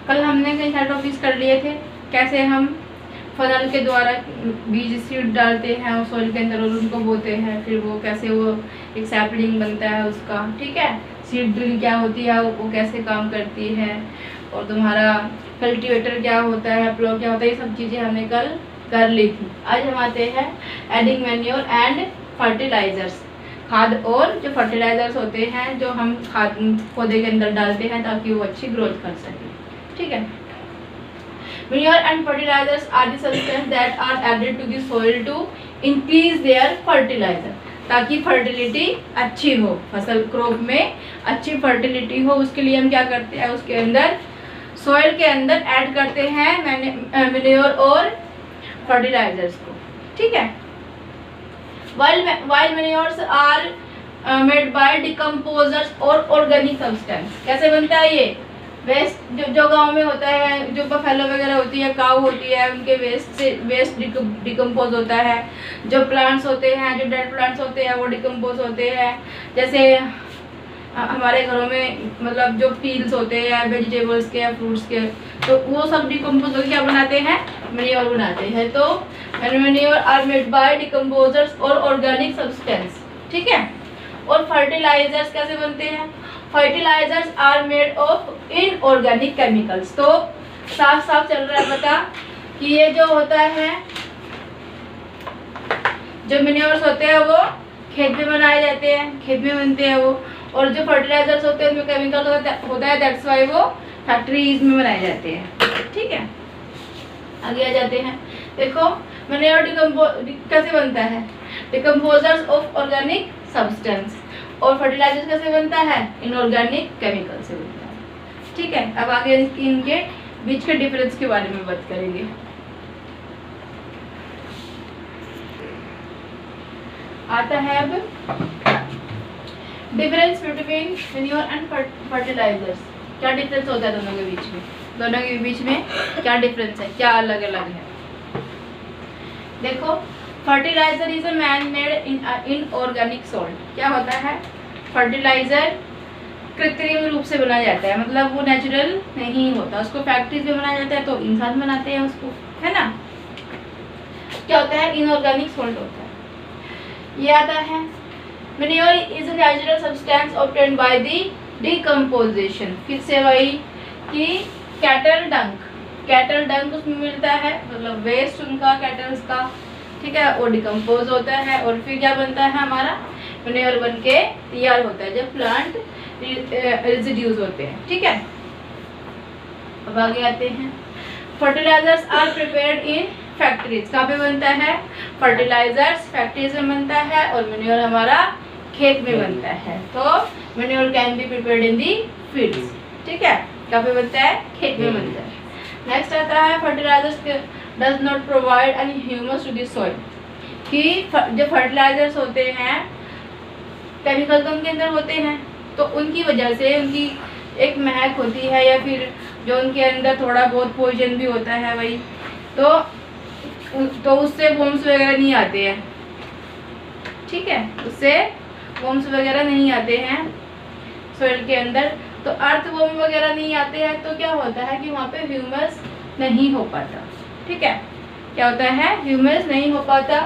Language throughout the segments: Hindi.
कल हमने कई सारे टॉपिक्स कर लिए थे, कैसे हम फनल के द्वारा बीज सीड डालते हैं और सॉइल के अंदर और उनको बोते हैं, फिर वो कैसे वो एक सैपलिंग बनता है उसका, ठीक है। सीड ड्रिल क्या होती है, वो कैसे काम करती है, और तुम्हारा कल्टीवेटर क्या होता है, प्लो क्या होता है, ये सब चीज़ें हमने कल कर ली थी। आज हम आते हैं एडिंग मैन्योर एंड फर्टिलाइजर्स, खाद और जो फर्टिलाइजर्स होते हैं जो हम खाद पौधे के अंदर डालते हैं ताकि वो अच्छी ग्रोथ कर सके, ठीक है। Manure and fertilizers are the substances that are added to the soil to increase their fertilizer, ताकि फर्टिलिटी अच्छी हो, फसल क्रॉप में अच्छी फर्टिलिटी हो, उसके लिए हम क्या करते हैं, उसके अंदर सॉइल के अंदर ऐड करते हैं मैन्योर और फर्टिलाइजर्स को, ठीक है। While manures are made by decomposers और ऑर्गेनिक सब्सटेंस, कैसे बनता है ये वेस्ट, जो गांव में होता है, जो बफेलो वगैरह होती है, काऊ होती है, उनके वेस्ट डिकम्पोज होता है। जो प्लांट्स होते हैं, जो डेड प्लांट्स होते हैं वो डिकम्पोज होते हैं। जैसे हमारे घरों में मतलब जो पील्स होते हैं वेजिटेबल्स के या फ्रूट्स के, तो वो सब डिकम्पोज होकर क्या बनाते हैं, मैन्योर बनाते हैं। तो manure are made by decomposers और ऑर्गेनिक सब्सटेंस, ठीक है। और फर्टिलाइजर्स कैसे बनते हैं, fertilizers are made of inorganic chemicals. तो साफ साफ चल रहा है पता कि ये जो होता है, जो मैन्योर्स होते हैं वो खेत में बनाए जाते हैं, खेत में बनते हैं वो, और जो फर्टिलाइजर्स होते हैं उनमें केमिकल होता है, दैट्स वाई वो फैक्ट्रीज में बनाए जाते हैं, ठीक है। आगे आ जाते हैं, देखो मैन्योर कैसे बनता है, डिकम्पोजर्स ऑफ ऑर्गेनिक सब्सटेंस, और फर्टिलाइजर कैसे बनता है, इनऑर्गेनिक केमिकल से बनता है, ठीक है। अब आगे इनके बीच के डिफरेंस के बारे में बात करेंगे। आता है अब difference between manure and fertilizers, क्या डिफरेंस होता है दोनों के बीच में, दोनों के बीच में क्या डिफरेंस है, क्या अलग अलग है। देखो fertilizer is a man made inorganic salt, क्या होता है, फर्टिलाइजर कृत्रिम रूप से बनाया जाता है, मतलब वो नेचुरल नहीं होता, उसको फैक्ट्रीज में बनाया जाता है तो इंसान बनाते हैं उसको, है ना। क्या होता है, इनऑर्गेनिक सॉल्ट होता है। ये आता है manure is a natural substance obtained by the decomposition, फिर से वही कि कैटल डंक उसमें मिलता है, मतलब वेस्ट उनका कैटल्स का, ठीक है, वो डिकम्पोज होता है और फिर क्या बनता है, हमारा मैन्योर बन के तैयार होता है जब प्लांट रेजिड्यूज होते हैं, ठीक है। अब आगे आते हैं, fertilizers are prepared in factories, कहाँ पे बनता है, फर्टिलाइजर्स फैक्ट्रीज में बनता है और मैन्योर हमारा खेत में बनता है। तो manure can be prepared in the fields, ठीक है, कहाँ पे बनता है, खेत में बनता है। नेक्स्ट आता है fertilizers does not provide any humus to the soil, कि जो फर्टिलाइजर्स होते हैं केमिकल तो उनके अंदर होते हैं, तो उनकी वजह से उनकी एक महक होती है या फिर जो उनके अंदर थोड़ा बहुत पॉइजन भी होता है वही, तो उससे वॉर्म्स वगैरह नहीं आते हैं, ठीक है, उससे वॉर्म्स वगैरह नहीं आते हैं सॉइल के अंदर, तो अर्थ वॉर्म वगैरह नहीं आते हैं, तो क्या होता है कि वहाँ पे ह्यूमस नहीं हो पाता, ठीक है, क्या होता है, ह्यूमस नहीं हो पाता।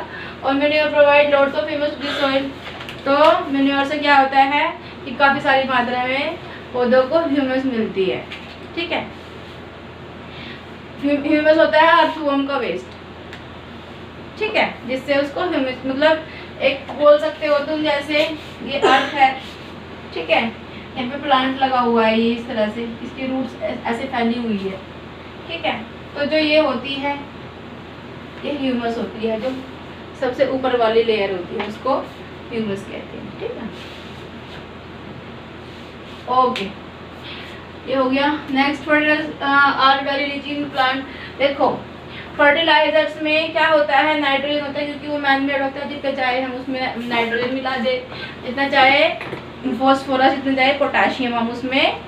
और manure provide lots of humus to the soil, तो मैन्योर से क्या होता है कि काफ़ी सारी मात्रा में पौधों को ह्यूमस मिलती है, ठीक है। ह्यूमस होता है अर्थवॉर्म का वेस्ट, ठीक है, जिससे उसको ह्यूमस, मतलब एक बोल सकते हो तुम, जैसे ये अर्थ है, ठीक है, यहाँ पे प्लांट लगा हुआ है, ये इस तरह से इसकी रूट्स ऐसे फैली हुई है, ठीक है, तो जो ये होती है ये ह्यूमस होती है, जो सबसे ऊपर वाली लेयर होती है उसको ह्यूमस कहते हैं, ठीक है। ओके, ये हो गया। Next fertilizers are very rich in plant, देखो फर्टिलाइजर्स में क्या होता है, नाइट्रोजन होता है, क्योंकि वो मैन मेड होता है, जितना चाहे हम उसमें नाइट्रोजन मिला दे, जितना चाहे फॉस्फोरस, जितना चाहे पोटाशियम हम उसमें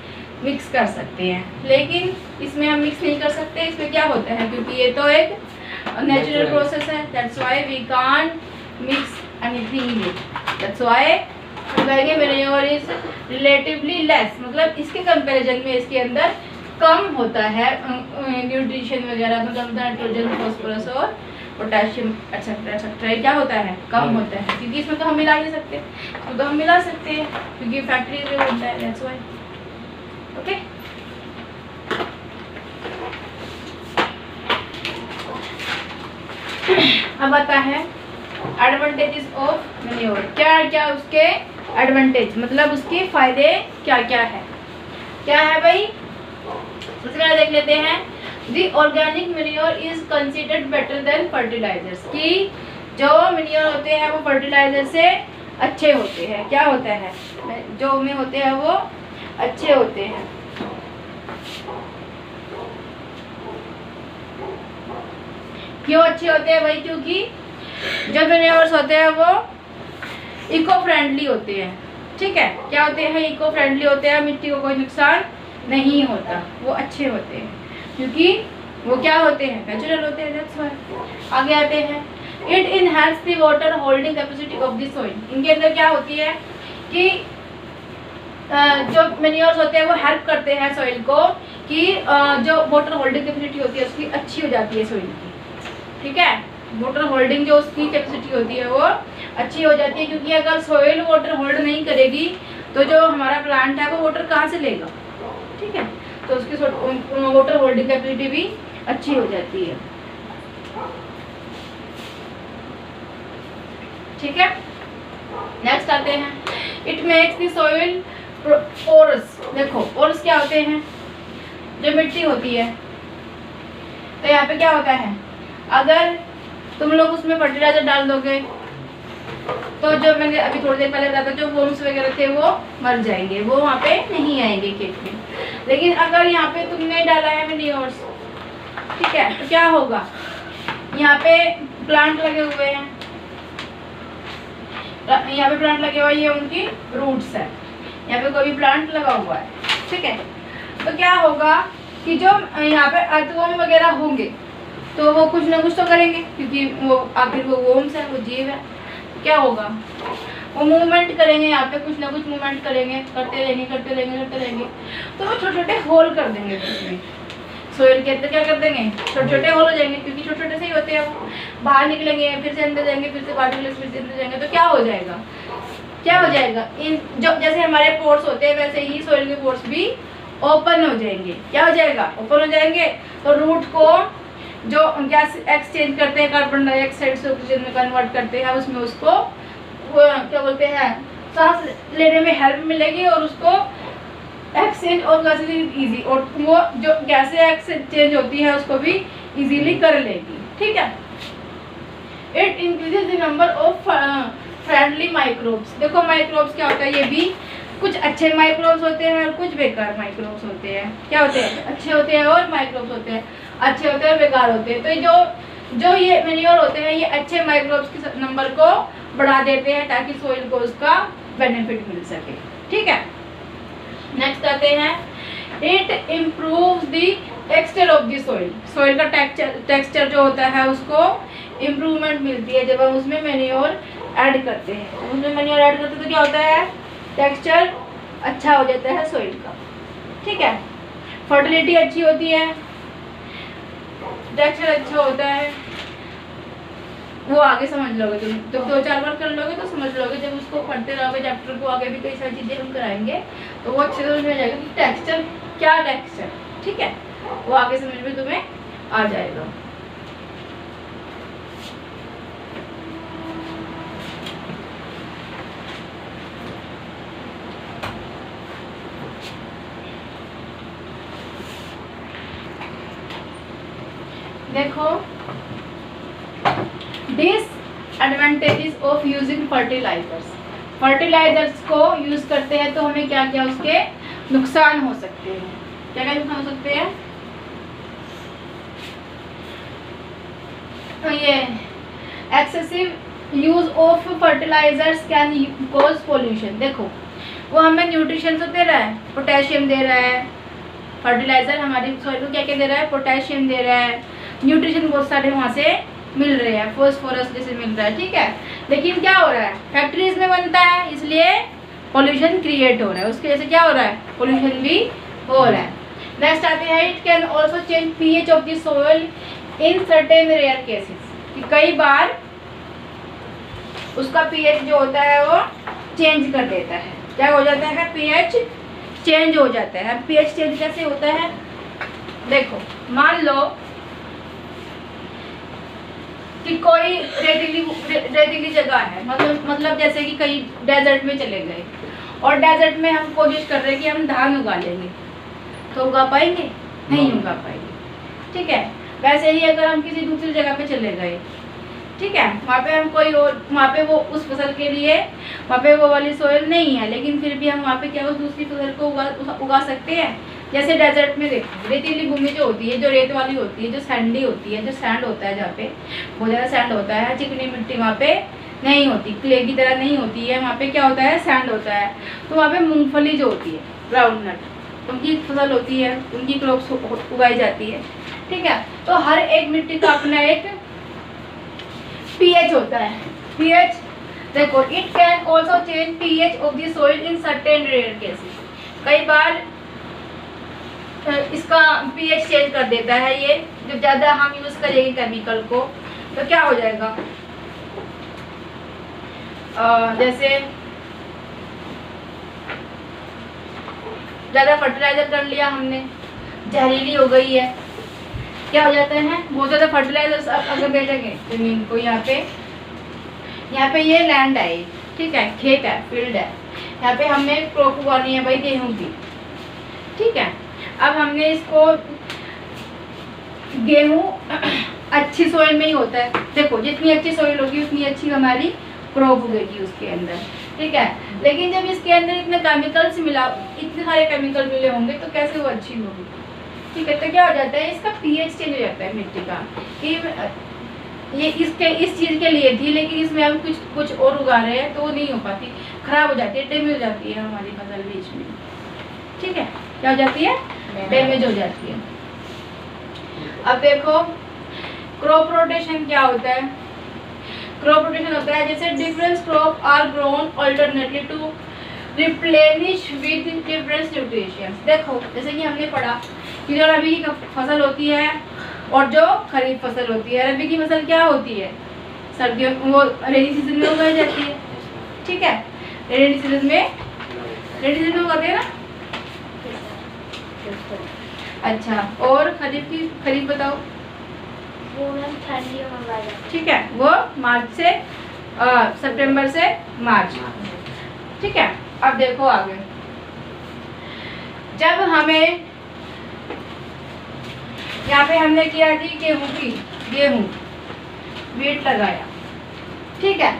मिक्स कर सकते हैं, लेकिन इसमें हम मिक्स नहीं कर सकते। इसमें क्या होता है, क्योंकि ये तो एक नेचुरल प्रोसेस है, that's why we can't mix anything in it, that's why हम कहेंगे मैन्योर इज रिलेटिवली लेस, मतलब इसके कंपैरिजन में इसके अंदर कम होता है न्यूट्रिशन वगैरह, मतलब नाइट्रोजन, फॉस्फोरस और पोटेशियम एक्सेट्रा एक्सेट्रा, क्या होता है, कम होता है, क्योंकि इसमें तो हम मिला ही सकते हैं, इसमें तो हम मिला सकते हैं क्योंकि फैक्ट्रीज में बनता है, दैट्स व्हाई। ओके, अब आता है एडवांटेजेस ऑफ मैन्योर। क्या क्या उसके एडवांटेज, मतलब उसके फायदे क्या क्या है, क्या है भाई, सबसे पहले देख लेते हैं। The organic manure is considered better than fertilisers, कि जो मैन्योर होते हैं वो फर्टिलाइजर से अच्छे होते हैं, क्या होता है, जो में होते हैं वो अच्छे होते हैं। क्यों अच्छे होते हैं भाई, क्योंकि जो मैन्योर्स होते हैं वो इको फ्रेंडली होते हैं, ठीक है, क्या होते हैं, इको फ्रेंडली होते हैं, मिट्टी को कोई नुकसान नहीं होता, वो अच्छे होते हैं क्योंकि वो क्या होते हैं, नेचुरल होते हैं, दैट्स व्हाई। आगे आते हैं, it enhance the water holding capacity of the soil. इनके अंदर क्या होती है कि जो मैन्योर्स होते हैं वो हेल्प करते हैं सॉइल को कि जो वाटर होल्डिंग कैपेसिटी होती है उसकी अच्छी हो जाती है सॉइल की, ठीक है, वाटर होल्डिंग जो उसकी कैपेसिटी होती है वो अच्छी हो जाती है, क्योंकि अगर सॉइल वाटर होल्ड नहीं करेगी तो जो हमारा प्लांट है वो वाटर कहाँ से लेगा, ठीक है, तो उसकी वाटर होल्डिंग कैपेसिटी भी अच्छी हो जाती है, ठीक है। नेक्स्ट आते हैं, it makes the soil porous. देखो पोरस क्या होते हैं, जो मिट्टी होती है, तो यहाँ पे क्या होता है, अगर तुम लोग उसमें फर्टिलाइजर डाल दोगे तो जो मैंने अभी थोड़ी देर पहले बताया था, जो वर्म्स वगैरह थे वो मर जाएंगे, वो वहाँ पे नहीं आएंगे खेत में। लेकिन अगर यहाँ पे तुमने डाला है मैन्योर्स, ठीक है, तो क्या होगा, यहाँ पे प्लांट लगे हुए हैं, यहाँ पे प्लांट लगे हुए, ये उनकी रूट्स है, यहाँ पे कोई भी प्लांट लगा हुआ है, ठीक है, तो क्या होगा कि जो यहाँ पे अर्थवर्म वगैरह होंगे तो वो कुछ ना कुछ तो करेंगे, क्योंकि वो आखिर वो वर्म्स है, वो जीव है, क्या होगा, वो मूवमेंट करेंगे, यहाँ पे कुछ ना कुछ मूवमेंट करेंगे, करते रहेंगे करते रहेंगे करते रहेंगे, तो वो छोटे छोटे होल कर देंगे उसमें, सोइल के अंदर क्या कर देंगे, छोटे छोटे होल हो जाएंगे, क्योंकि छोटे छोटे से ही होते हैं, वो बाहर निकलेंगे, फिर से अंदर जाएंगे, फिर से बाहर निकलेंगे, फिर से अंदर जाएंगे, तो क्या हो जाएगा, क्या हो जाएगा, इन जो जैसे हमारे पोर्स होते हैं वैसे ही सोइल के पोर्स भी ओपन हो जाएंगे, क्या हो जाएगा, ओपन हो जाएंगे, तो रूट को जो गैस एक्सचेंज करते हैं, कार्बन डाइऑक्साइड से ऑक्सीजन में कन्वर्ट करते हैं, उसमें उसको वो क्या बोलते हैं, सांस लेने में हेल्प मिलेगी और उसको एक्सचेंज और गैसेज इजी, और वो जो गैसेज एक्सचेंज होती है उसको भी इजीली कर लेगी, ठीक है। It increases the number of friendly microbes. देखो माइक्रोब्स क्या होता है, ये भी कुछ अच्छे माइक्रोब्स होते हैं और कुछ बेकार माइक्रोब्स होते हैं, क्या होते हैं, अच्छे होते हैं और माइक्रोब्स होते हैं, अच्छे होते हैं बेकार होते हैं। तो जो ये मैन्योर होते हैं ये अच्छे माइक्रोब्स के नंबर को बढ़ा देते हैं ताकि सोइल को उसका बेनिफिट मिल सके, ठीक है। नेक्स्ट आते हैं, it improves the texture of the soil. Soil का टेक्सचर जो होता है उसको इम्प्रूवमेंट मिलती है जब हम उसमें मैन्योर ऐड करते हैं। उसमें मैन्योर ऐड करते हैं तो क्या होता है, टेक्सचर अच्छा हो जाता है सोइल का, ठीक है, फर्टिलिटी अच्छी होती है, टेक्सचर अच्छा होता है, वो आगे समझ लोगे तुम, जब 2-4 बार कर लोगे तो समझ लोगे, जब उसको पढ़ते रहोगे चैप्टर को, आगे भी कई सारी चीज़ें हम कराएंगे तो वो अच्छे समझ में आ जाएगा कि टेक्सचर क्या टेक्सचर, ठीक है, वो आगे समझ में तुम्हें आ जाएगा। देखो disadvantages of using fertilizers. Fertilizers को यूज करते हैं तो हमें क्या क्या उसके नुकसान हो सकते हैं, क्या क्या नुकसान हो सकते हैं, ये excessive use of fertilizers can cause pollution. देखो वो हमें न्यूट्रिशन तो दे रहा है, पोटेशियम दे रहा है, फर्टिलाइजर हमारी सॉइल को क्या क्या दे रहा है, पोटेशियम दे रहा है, न्यूट्रिशन बहुत सारे वहाँ से मिल रहे हैं, फॉस्फोरस जैसे मिल रहा है, ठीक है। लेकिन क्या हो रहा है, फैक्ट्रीज में बनता है इसलिए पोल्यूशन क्रिएट हो रहा है, उसकी वजह से क्या हो रहा है, पोल्यूशन भी हो रहा है। नेक्स्ट आते हैं it can also change pH of the soil in certain rare cases, कि कई बार उसका पीएच जो होता है वो चेंज कर देता है। क्या हो जाता है? पीएच चेंज हो जाता है। पीएच चेंज कैसे होता है? देखो, मान लो कि कोई रेतीली जगह है, मतलब जैसे कि कहीं डेजर्ट में चले गए और डेजर्ट में हम कोशिश कर रहे हैं कि हम धान उगा लेंगे, तो उगा पाएंगे? नहीं उगा पाएंगे। ठीक है, वैसे ही अगर हम किसी दूसरी जगह पे चले गए, ठीक है, वहाँ पे हम कोई और, वहाँ पे वो उस फसल के लिए वहाँ पे वो वाली सोइल नहीं है, लेकिन फिर भी हम वहाँ पे क्या उस दूसरी फसल को उगा सकते हैं। जैसे डेजर्ट में देखो, रेतीली भूमि जो होती है, जो रेत वाली होती है, जो सैंडी होती है, जो सैंड होता है, जहाँ पे बहुत ज़्यादा सैंड होता है, चिकनी मिट्टी वहाँ पे नहीं होती, क्ले की तरह नहीं होती है, वहाँ पे क्या होता है? सैंड होता है। तो वहाँ पे मूंगफली जो होती है, ग्राउंड नट, उनकी फसल होती है, उनकी क्रॉप्स उगाई जाती है। ठीक है, तो हर एक मिट्टी का अपना एक पीएच होता है। पीएच देखो, it can also change pH of the soil in certain rare cases. कई बार इसका पीएच चेंज कर देता है ये, जब ज़्यादा हम यूज़ करेंगे केमिकल को तो क्या हो जाएगा? जैसे ज़्यादा फर्टिलाइजर कर लिया हमने, जहरीली हो गई है, क्या हो जाता है? बहुत ज़्यादा फर्टिलाइजर अगर भेजेंगे जमीन को, यहाँ पे ये लैंड है, ठीक है, खेत है, फील्ड है, यहाँ पे हमें क्रॉप उगानी है भाई, गेहूँ की। ठीक है, अब हमने इसको, गेहूँ अच्छी सोइल में ही होता है। देखो, जितनी अच्छी सोइल होगी उतनी अच्छी हमारी क्रॉप उगेगी उसके अंदर। ठीक है, लेकिन जब इसके अंदर इतने केमिकल्स इतने सारे केमिकल मिले होंगे तो कैसे वो अच्छी होगी? ठीक है, तो क्या हो जाता है? इसका पीएच चेंज हो जाता है मिट्टी का, कि ये इस चीज़ के लिए थी, लेकिन इसमें हम कुछ और उगा रहे हैं तो वो नहीं हो पाती, खराब हो जाती है, डैमेज हो जाती है हमारी फसल बीच में। ठीक है, क्या हो जाती है? डैमेज हो जाती है। अब देखो, क्रॉप रोटेशन क्या होता है? क्रॉप रोटेशन होता है जैसे different crop are grown alternately to replenish with different nutritions. देखो, जैसे कि हमने पढ़ा कि जो रबी की फसल होती है और जो खरीफ फसल होती है, रबी की फसल क्या होती है? सर्दियों, वो रेनी सीजन में उगाई जाती है। ठीक है, रेनी सीजन में उगाते हैं ना। अच्छा, और खरीफ बताओ? वो ठंडियों में उगाई जाती है। ठीक है, वो मार्च से सितंबर से मार्च। ठीक है, अब देखो आगे, जब हमें यहाँ पे हमने किया कि गेहूँ वीट लगाया। ठीक है,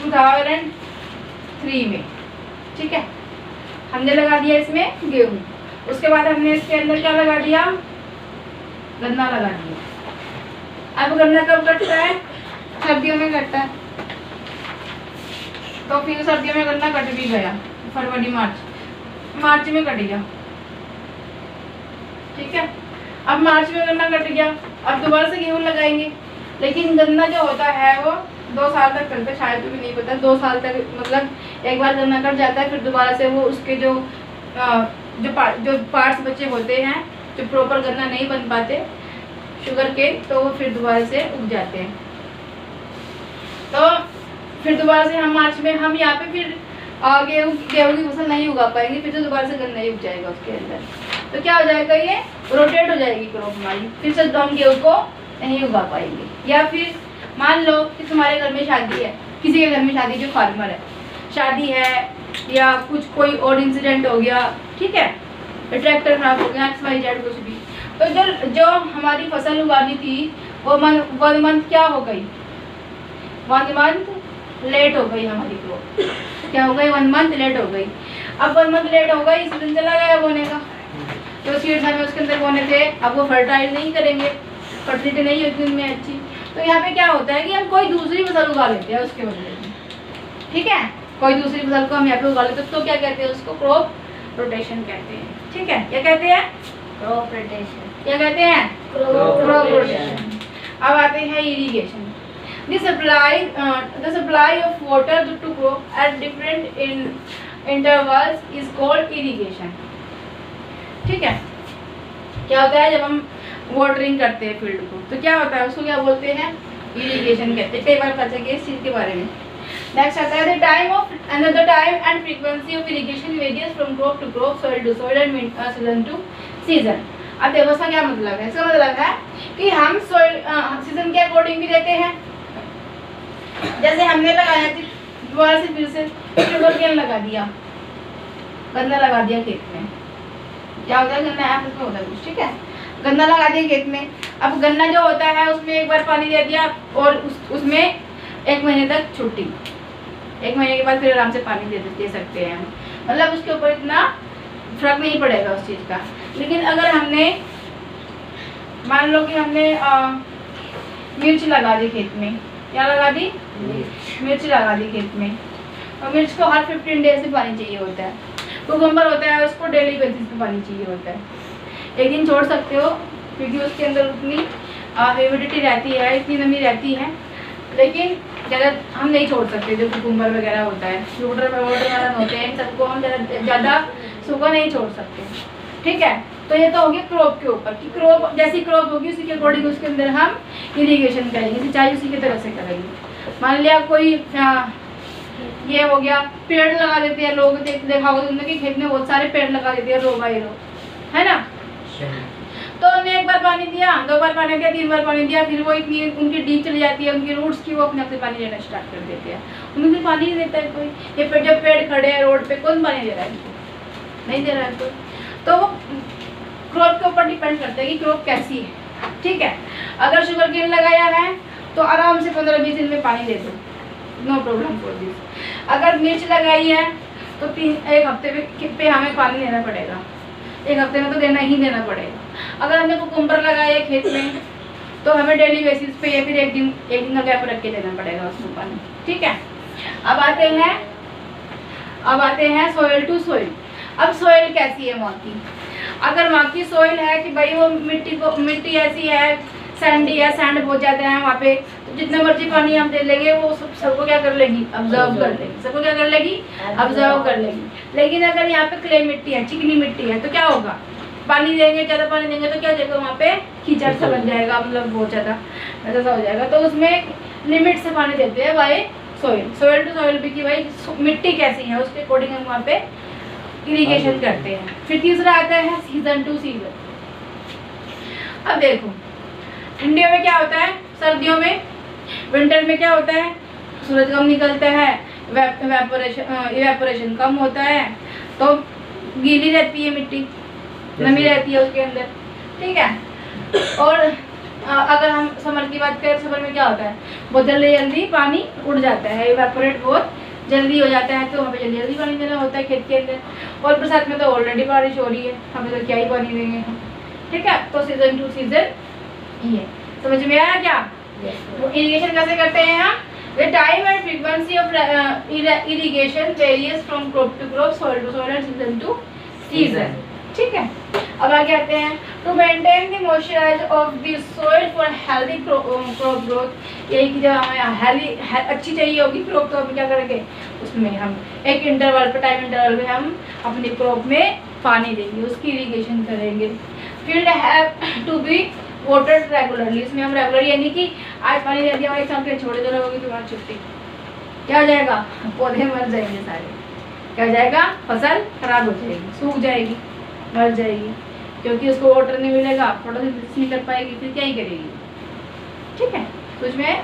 2003 में। ठीक है, हमने लगा दिया इसमें गेहूँ, उसके बाद हमने इसके अंदर क्या लगा दिया? गन्ना लगा दिया। अब गन्ना कब कटता है? सर्दियों में कटता है। तो फिर सर्दियों में गन्ना कट भी गया, फरवरी मार्च में कट गया। ठीक है, अब मार्च में गन्ना कट गया, अब दोबारा से गेहूँ लगाएंगे। लेकिन गन्ना जो होता है वो 2 साल तक चलता है, शायद भी नहीं पता, 2 साल तक, मतलब एक बार गन्ना कट जाता है, फिर दोबारा से वो उसके जो पार्ट्स बचे होते हैं, जो प्रॉपर गन्ना नहीं बन पाते शुगर के, तो वो फिर दोबारा से उग जाते हैं। तो फिर दोबारा से हम मार्च में हम यहाँ पे फिर गेहूँ की फसल नहीं उगा पाएंगे, फिर से दोबारा से गन्ना ही उग जाएगा उसके अंदर। तो क्या हो जाएगा? ये रोटेट हो जाएगी क्रॉप हमारी, फिर से हम गेहूँ को नहीं उगा पाएंगे। या फिर मान लो कि तुम्हारे घर में शादी है, किसी के घर में शादी, जो फार्मर है, शादी है या कुछ कोई और इंसिडेंट हो गया, ठीक है, ट्रैक्टर खराब हो गया, XYZ कुछ भी, तो जो हमारी फसल उगानी थी वो 1 मंथ क्या हो गई? 1 मंथ लेट हो गई हमारी क्रॉप। क्या हो गई? 1 मंथ लेट हो गई। अब 1 मंथ लेट हो गई, सीजन चला गया बोने का, जो सीड्स हमें उसके अंदर बोने थे अब वो फर्टाइल नहीं करेंगे, फर्टिलिटी नहीं होती उनमें अच्छी। तो यहाँ पे क्या होता है कि हम कोई दूसरी फसल उगा लेते हैं उसके बदले में। ठीक है, कोई दूसरी फसल को हम यहाँ पे उगा लेते हैं, तो क्या कहते हैं उसको? क्रॉप रोटेशन कहते हैं। ठीक है, क्या कहते हैं? Crop rotation. क्या कहते हैं? Crop rotation. अब आते हैं irrigation. The supply of water to crop at different intervals is called irrigation. ठीक है। क्या होता है जब हम वाटरिंग करते हैं फील्ड को, तो क्या होता है उसको क्या बोलते हैं, इरिगेशन कहते हैं। कई बार पता चलिए इस चीज़ के बारे में। नेक्स्ट आता है the time and frequency of irrigation varies from crop to crop, soil to soil and season to season. अब देखो इसका क्या मतलब है, इसका मतलब है कि हम सॉइल सीजन के अकॉर्डिंग भी देते हैं। जैसे हमने लगाया थी दोबारा से फिर से शुगर केन लगा दिया, गन्ना लगा दिया खेत में, क्या होता है गन्ना ऐप में होता है कुछ, ठीक है, गन्ना लगा दिया खेत में। अब गन्ना जो होता है उसमें एक बार पानी दे दिया और उसमें 1 महीने तक छुट्टी, 1 महीने के बाद फिर आराम से पानी दे सकते हैं हम, मतलब उसके ऊपर इतना फर्क नहीं पड़ेगा उस चीज़ का। लेकिन अगर हमने मान लो कि हमने मिर्च लगा दी खेत में, क्या लगा दी, मिर्च लगा दी खेत में, और मिर्च को हर 15 डेज से पानी चाहिए होता है। कुकुम्बर होता है उसको डेली बेसिस पे पानी चाहिए होता है। एक दिन छोड़ सकते हो क्योंकि उसके अंदर उतनी ह्यूमिडिटी रहती है, इतनी नमी रहती है, लेकिन ज़्यादा हम नहीं छोड़ सकते। जो कुकुम्बर वगैरह होता है, वाटर वाला होते हैं, इन सबको हम ज़्यादा सूखा नहीं छोड़ सकते, ठीक है। तो ये तो होगी क्रॉप के ऊपर कि क्रॉप जैसी क्रॉप होगी उसी के अकॉर्डिंग उसके अंदर हम इरिगेशन करेंगे, सिंचाई उसी की तरह से करेंगे। मान लिया कोई ये हो गया, पेड़ लगा देते हैं लोग, देखा होगा तुमने कि खेत में बहुत सारे पेड़ लगा देते हैं रो बाई रो, है ना। तो उन्हें 1 बार पानी दिया, 2 बार पानी दिया, 3 बार पानी दिया, फिर वो इतनी उनकी डीप चली जाती है, उनकी रूट्स की, वो अपने आप से पानी देना स्टार्ट कर देते हैं। उन्हें फिर पानी नहीं देता है कोई। ये जब पेड़ खड़े हैं रोड पे, कौन पानी दे रहा है इनको, नहीं दे रहा है कोई। तो वो क्रॉप के ऊपर डिपेंड करता है कि क्रॉप कैसी है, ठीक है। अगर शुगर केन लगाया है तो आराम से 15-20 दिन में पानी दे दो, नो प्रॉब्लम फॉर दिस। अगर मिर्च लगाई है तो 1 हफ्ते पे हमें पानी देना पड़ेगा, 1 हफ्ते में तो देना ही देना पड़ेगा। अगर हमने कुकुम्बर लगाया है खेत में तो हमें डेली बेसिस पे या फिर एक दिन का गैप रख के देना पड़ेगा उसमें पानी, ठीक है। अब आते हैं सॉइल टू सॉइल। अब सॉइल कैसी है वहाँ की, अगर वहाँ की सॉइल है कि भाई वो मिट्टी ऐसी है, सैंडी है, सैंड बहुत ज़्यादा है वहाँ पे, तो जितना मर्जी पानी हम दे लेंगे वो सबको क्या कर लेगी, ऑब्जर्व कर लेगी, सबको क्या कर लेगी, ऑब्जर्व कर लेगी। लेकिन अगर यहाँ पे क्ले मिट्टी है, चिकनी मिट्टी है, तो क्या होगा, पानी देंगे, ज़्यादा पानी देंगे तो क्या हो जाएगा, वहाँ पे कीचड़ सा बन जाएगा, मतलब बहुत ज़्यादा ऐसा हो जाएगा। तो उसमें लिमिट से पानी देते हैं भाई सॉइल टू सॉइल भी, कि भाई मिट्टी कैसी है उसके अकॉर्डिंग हम वहाँ पे इरिगेशन करते हैं। फिर तीसरा आता है सीजन टू सीजन। अब देखो ठंडियों में क्या होता है, सर्दियों में, विंटर में क्या होता है, सूरज कम निकलता है, इवेपोरेशन कम होता है, तो गीली रहती है मिट्टी, नमी रहती है उसके अंदर, ठीक है। और अगर हम समर की बात करें, समर में क्या होता है, बहुत जल्दी पानी उड़ जाता है, इवेपोरेट बहुत जल्दी हो जाता है, तो हमें जल्दी पानी देना होता है खेत के अंदर। और बरसात में तो ऑलरेडी बारिश हो रही है, हमें तो क्या ही पानी देंगे हम, ठीक है। तो सीजन टू सीजन ये समझ में आया क्या। इरिगेशन कैसे करते हैं हम, the time and frequency of irrigation varies from crop to crop, soil to soil and season to season, ठीक है। अब आगे आते हैं, to maintain the moisturize of the soil for healthy crop growth. यही कि जब हमें अच्छी चाहिए होगी क्रॉप, तो हम क्या करेंगे, उसमें हम एक इंटरवल पे, टाइम इंटरवल में हम अपनी क्रॉप में पानी देंगे, उसकी इरिगेशन करेंगे। Field have to be watered regularly, इसमें हम रेगुलर, यानी कि आज पानी दे दिया और एक साथ छोड़े देना होगी, तुम्हारी छुट्टी, क्या हो जाएगा, पौधे मर जाएंगे सारे, क्या हो जाएगा, फसल खराब हो जाएगी, सूख जाएगी, मर जाएगी, क्योंकि उसको वाटर नहीं मिलेगा, फोटोसिंथेसिस नहीं कर पाएगी, फिर क्या ही करेगी, ठीक है। कुछ में